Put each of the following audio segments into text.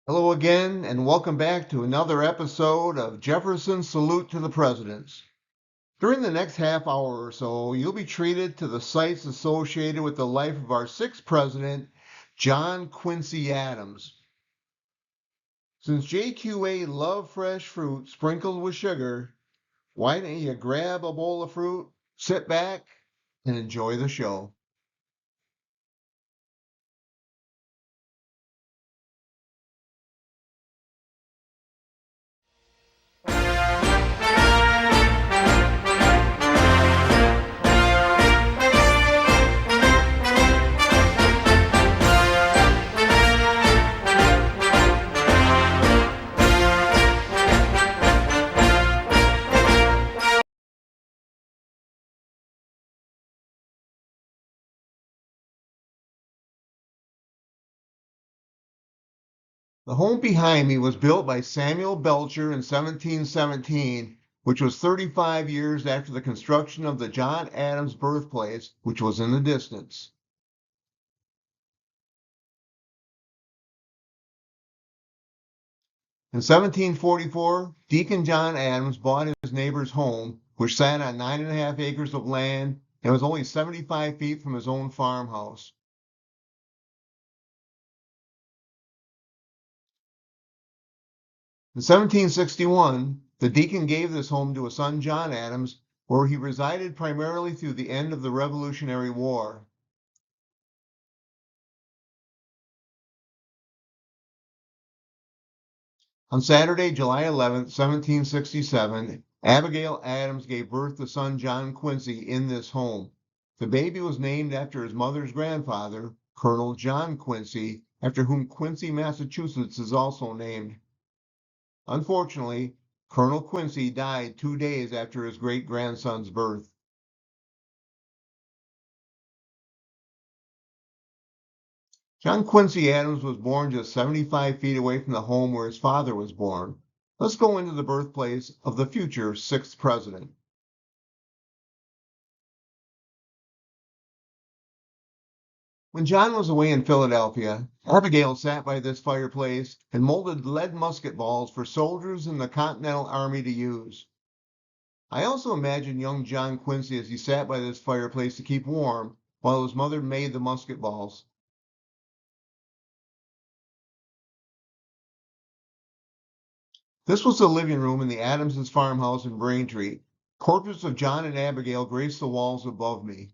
Hello again, and welcome back to another episode of Jefferson's Salute to the Presidents. During the next half hour or so, you'll be treated to the sights associated with the life of our sixth president, John Quincy Adams. Since JQA loved fresh fruit sprinkled with sugar, why don't you grab a bowl of fruit, sit back, and enjoy the show? The home behind me was built by Samuel Belcher in 1717, which was 35 years after the construction of the John Adams birthplace, which was in the distance. In 1744, Deacon John Adams bought his neighbor's home, which sat on 9.5 acres of land and was only 75 feet from his own farmhouse. In 1761, the deacon gave this home to his son John Adams, where he resided primarily through the end of the Revolutionary War. On Saturday, July 11, 1767, Abigail Adams gave birth to son John Quincy in this home. The baby was named after his mother's grandfather, Colonel John Quincy, after whom Quincy, Massachusetts is also named. Unfortunately, Colonel Quincy died 2 days after his great-grandson's birth. John Quincy Adams was born just 75 feet away from the home where his father was born. Let's go into the birthplace of the future sixth president. When John was away in Philadelphia, Abigail sat by this fireplace and molded lead musket balls for soldiers in the Continental Army to use. I also imagine young John Quincy as he sat by this fireplace to keep warm while his mother made the musket balls. This was the living room in the Adamses farmhouse in Braintree. Portraits of John and Abigail grace the walls above me.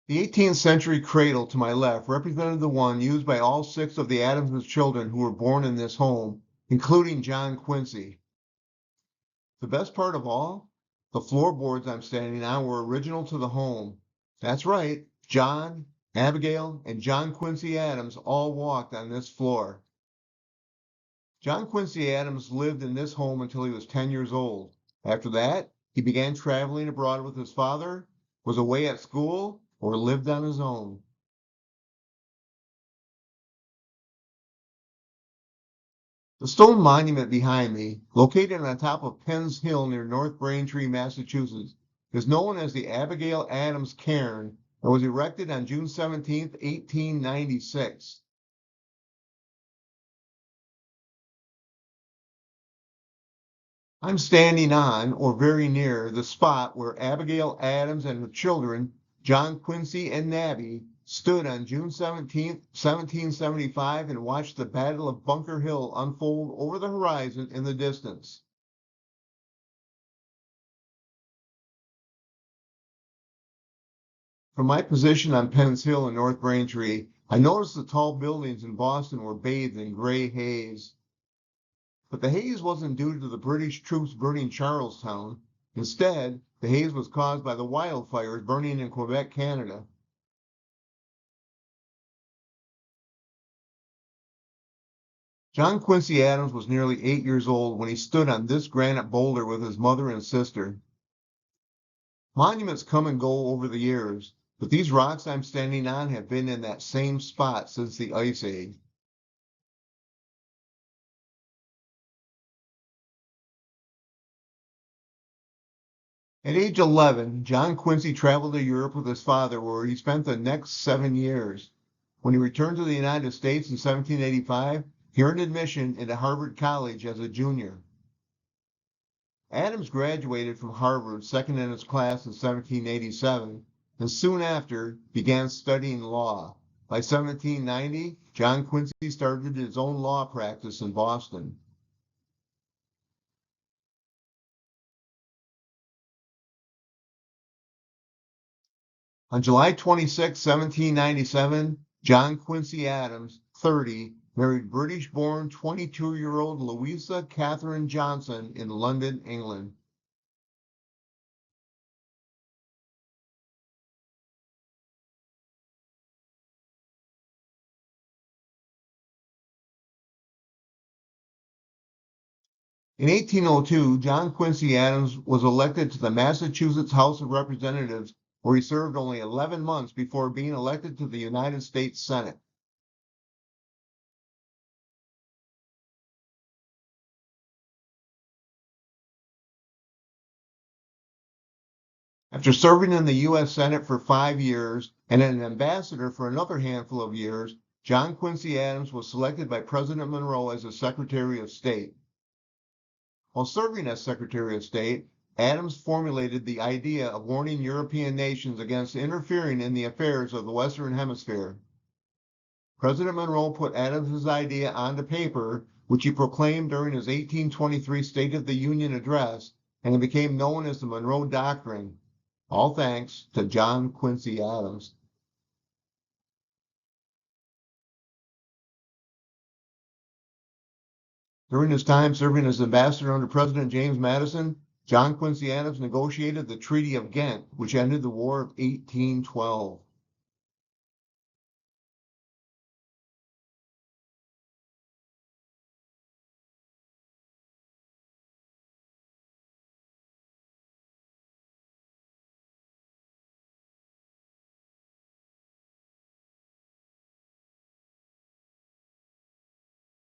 The 18th century cradle to my left represented the one used by all six of the Adamses children who were born in this home, including John Quincy. The best part of all, the floorboards I'm standing on were original to the home. That's right, John, Abigail, and John Quincy Adams all walked on this floor. John Quincy Adams lived in this home until he was 10 years old. After that, he began traveling abroad with his father, was away at school, or lived on his own. The stone monument behind me, located on top of Penn's Hill near North Braintree, Massachusetts, is known as the Abigail Adams Cairn and was erected on June 17, 1896. I'm standing on, or very near, the spot where Abigail Adams and her children, John Quincy and Nabby, stood on June 17, 1775 and watched the Battle of Bunker Hill unfold over the horizon in the distance. From my position on Penn's Hill in North Braintree, I noticed the tall buildings in Boston were bathed in gray haze. But the haze wasn't due to the British troops burning Charlestown. Instead, the haze was caused by the wildfires burning in Quebec, Canada. John Quincy Adams was nearly 8 years old when he stood on this granite boulder with his mother and sister. Monuments come and go over the years, but these rocks I'm standing on have been in that same spot since the Ice Age. At age 11, John Quincy traveled to Europe with his father, where he spent the next 7 years. When he returned to the United States in 1785, he earned admission into Harvard College as a junior. Adams graduated from Harvard second in his class in 1787, and soon after began studying law. By 1790, John Quincy started his own law practice in Boston. On July 26, 1797, John Quincy Adams, 30, married British-born 22-year-old Louisa Catherine Johnson in London, England. In 1802, John Quincy Adams was elected to the Massachusetts House of Representatives, where he served only 11 months before being elected to the United States Senate. After serving in the U.S. Senate for 5 years and an ambassador for another handful of years, John Quincy Adams was selected by President Monroe as the Secretary of State. While serving as Secretary of State, Adams formulated the idea of warning European nations against interfering in the affairs of the Western Hemisphere. President Monroe put Adams's idea onto paper, which he proclaimed during his 1823 State of the Union address, and it became known as the Monroe Doctrine, all thanks to John Quincy Adams. During his time serving as ambassador under President James Madison, John Quincy Adams negotiated the Treaty of Ghent, which ended the War of 1812.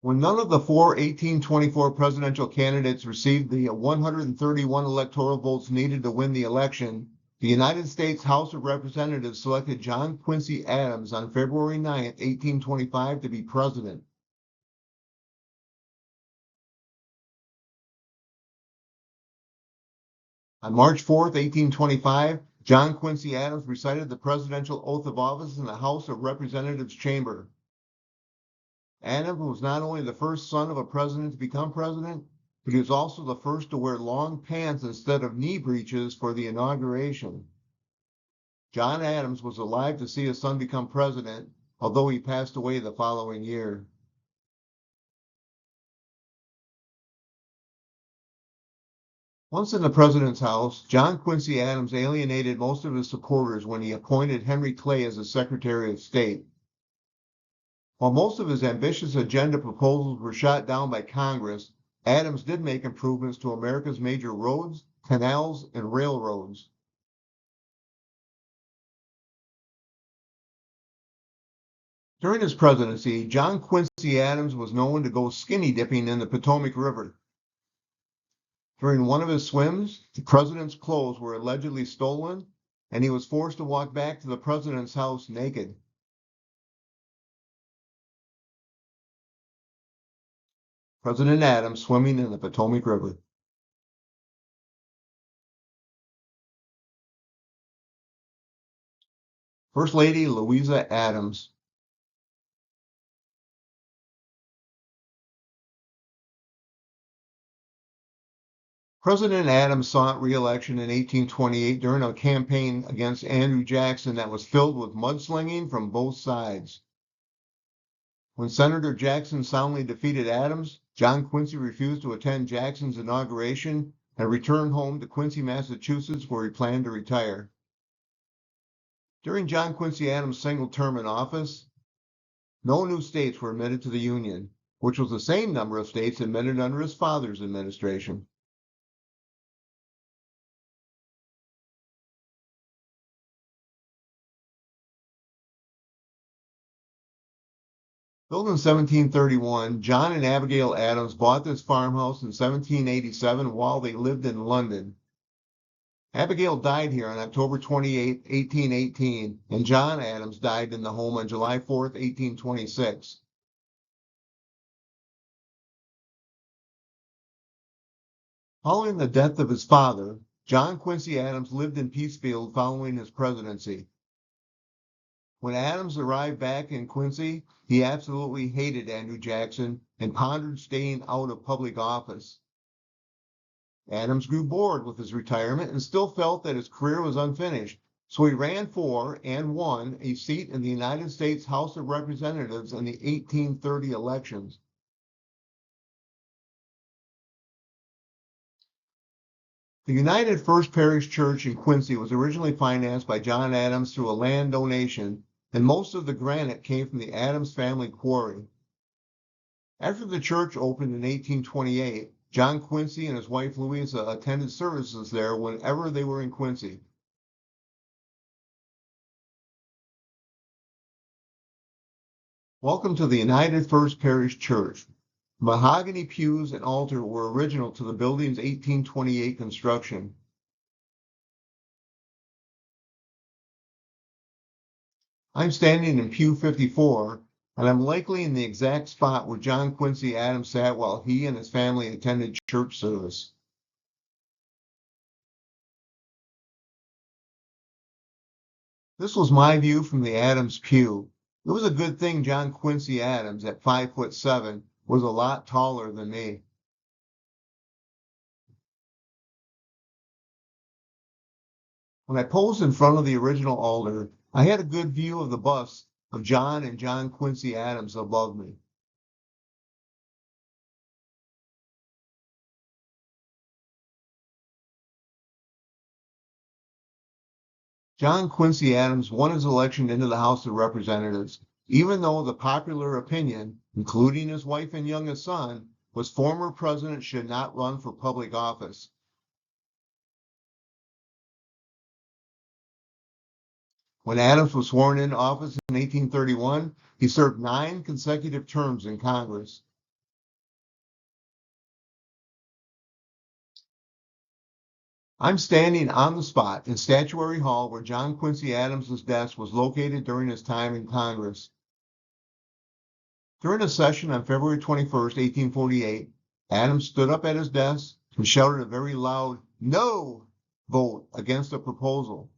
When none of the four 1824 presidential candidates received the 131 electoral votes needed to win the election, the United States House of Representatives selected John Quincy Adams on February 9, 1825, to be president. On March 4, 1825, John Quincy Adams recited the presidential oath of office in the House of Representatives chamber. Adams was not only the first son of a president to become president, but he was also the first to wear long pants instead of knee breeches for the inauguration. John Adams was alive to see his son become president, although he passed away the following year. Once in the president's house, John Quincy Adams alienated most of his supporters when he appointed Henry Clay as his Secretary of State. While most of his ambitious agenda proposals were shot down by Congress, Adams did make improvements to America's major roads, canals, and railroads. During his presidency, John Quincy Adams was known to go skinny dipping in the Potomac River. During one of his swims, the president's clothes were allegedly stolen, and he was forced to walk back to the president's house naked. President Adams swimming in the Potomac River. First Lady Louisa Adams. President Adams sought re-election in 1828 during a campaign against Andrew Jackson that was filled with mudslinging from both sides. When Senator Jackson soundly defeated Adams, John Quincy refused to attend Jackson's inauguration and returned home to Quincy, Massachusetts, where he planned to retire. During John Quincy Adams' single term in office, no new states were admitted to the Union, which was the same number of states admitted under his father's administration. Built in 1731, John and Abigail Adams bought this farmhouse in 1787 while they lived in London. Abigail died here on October 28, 1818, and John Adams died in the home on July 4, 1826. Following the death of his father, John Quincy Adams lived in Peacefield following his presidency. When Adams arrived back in Quincy, he absolutely hated Andrew Jackson and pondered staying out of public office. Adams grew bored with his retirement and still felt that his career was unfinished, so he ran for and won a seat in the United States House of Representatives in the 1830 elections. The United First Parish Church in Quincy was originally financed by John Adams through a land donation, and most of the granite came from the Adams family quarry. After the church opened in 1828, John Quincy and his wife Louisa attended services there whenever they were in Quincy. Welcome to the United First Parish Church. Mahogany pews and altar were original to the building's 1828 construction. I'm standing in pew 54, and I'm likely in the exact spot where John Quincy Adams sat while he and his family attended church service. This was my view from the Adams pew. It was a good thing John Quincy Adams, at 5'7", was a lot taller than me. When I posed in front of the original altar, I had a good view of the bust of John and John Quincy Adams above me. John Quincy Adams won his election into the House of Representatives, even though the popular opinion, including his wife and youngest son, was former president should not run for public office. When Adams was sworn into office in 1831, he served 9 consecutive terms in Congress. I'm standing on the spot in Statuary Hall where John Quincy Adams' desk was located during his time in Congress. During a session on February 21st, 1848, Adams stood up at his desk and shouted a very loud "No" vote against a proposal.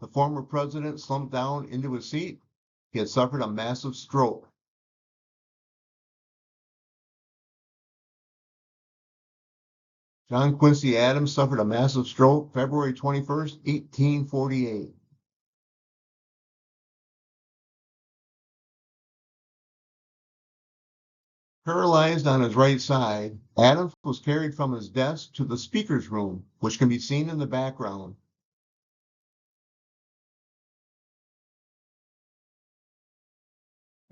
The former president slumped down into his seat. He had suffered a massive stroke. John Quincy Adams suffered a massive stroke February 21st, 1848. Paralyzed on his right side, Adams was carried from his desk to the speaker's room, which can be seen in the background.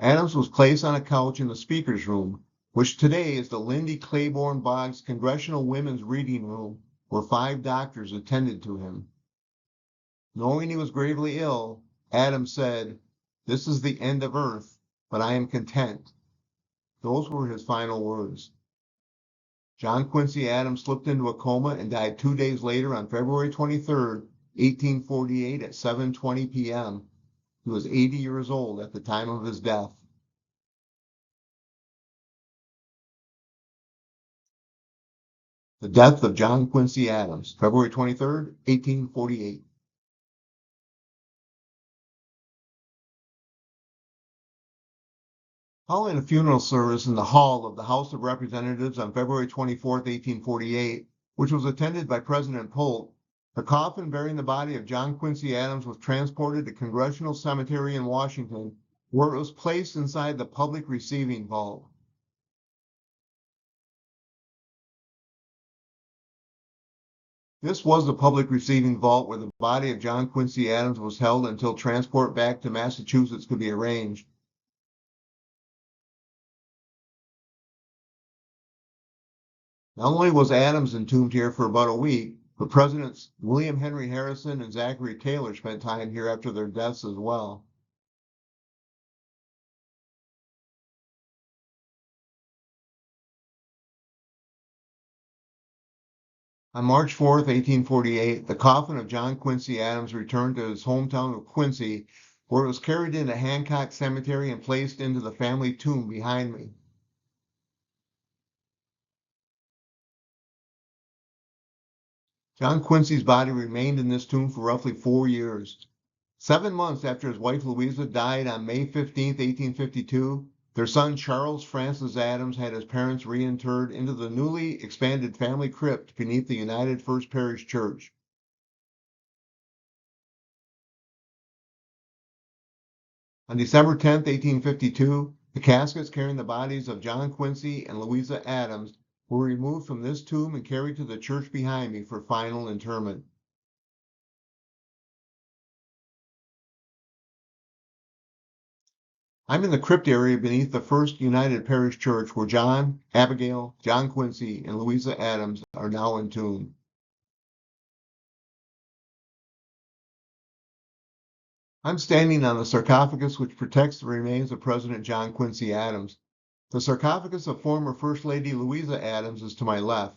Adams was placed on a couch in the speaker's room, which today is the Lindy Claiborne Boggs Congressional Women's Reading Room, where 5 doctors attended to him. Knowing he was gravely ill, Adams said, "This is the end of earth, but I am content." Those were his final words. John Quincy Adams slipped into a coma and died 2 days later on February 23rd, 1848 at 7:20 p.m. He was 80 years old at the time of his death. The death of John Quincy Adams, February 23rd, 1848. Following a funeral service in the hall of the House of Representatives on February 24th, 1848, which was attended by President Polk, the coffin bearing the body of John Quincy Adams was transported to Congressional Cemetery in Washington, where it was placed inside the public receiving vault. This was the public receiving vault where the body of John Quincy Adams was held until transport back to Massachusetts could be arranged. Not only was Adams entombed here for about a week, but Presidents William Henry Harrison and Zachary Taylor spent time here after their deaths as well. On March 4th, 1848, the coffin of John Quincy Adams returned to his hometown of Quincy, where it was carried into Hancock Cemetery and placed into the family tomb behind me. John Quincy's body remained in this tomb for roughly 4 years. 7 months after his wife Louisa died on May 15, 1852, their son Charles Francis Adams had his parents reinterred into the newly expanded family crypt beneath the United First Parish Church. On December 10, 1852, the caskets carrying the bodies of John Quincy and Louisa Adams were removed from this tomb and carried to the church behind me for final interment. I'm in the crypt area beneath the First United Parish Church where John, Abigail, John Quincy, and Louisa Adams are now entombed. I'm standing on the sarcophagus which protects the remains of President John Quincy Adams. The sarcophagus of former First Lady Louisa Adams is to my left.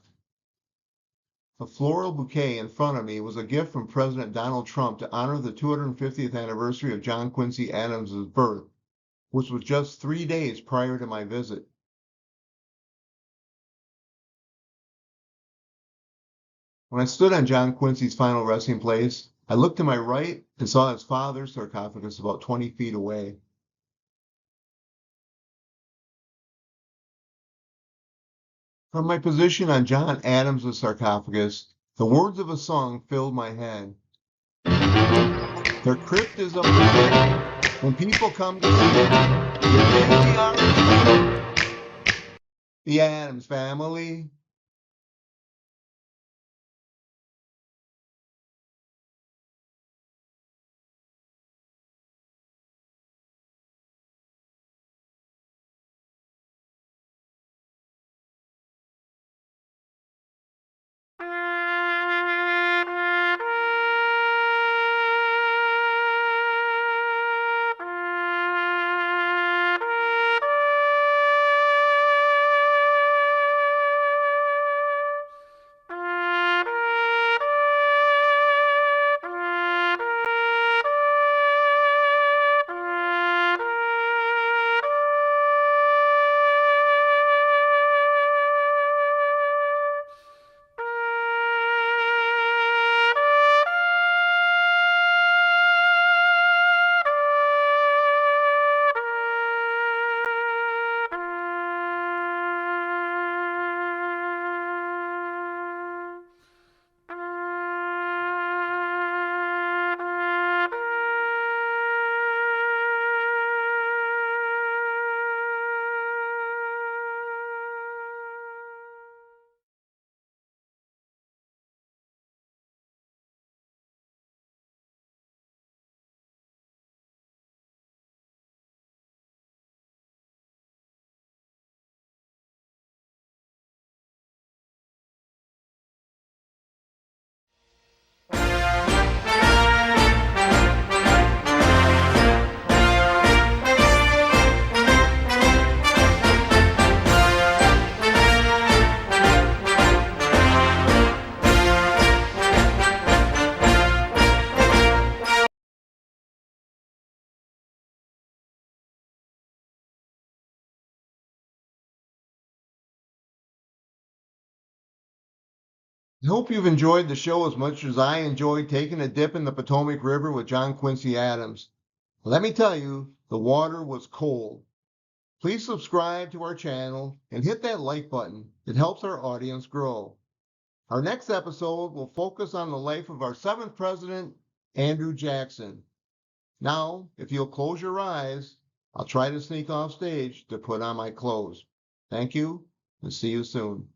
The floral bouquet in front of me was a gift from President Donald Trump to honor the 250th anniversary of John Quincy Adams' birth, which was just 3 days prior to my visit. When I stood on John Quincy's final resting place, I looked to my right and saw his father's sarcophagus about 20 feet away. From my position on John Adams' sarcophagus, the words of a song filled my head. Their crypt is up there. When people come to see it, you think we are the Adams family. I hope you've enjoyed the show as much as I enjoyed taking a dip in the Potomac River with John Quincy Adams. Let me tell you, the water was cold. Please subscribe to our channel and hit that like button. It helps our audience grow. Our next episode will focus on the life of our 7th president, Andrew Jackson. Now, if you'll close your eyes, I'll try to sneak off stage to put on my clothes. Thank you, and see you soon.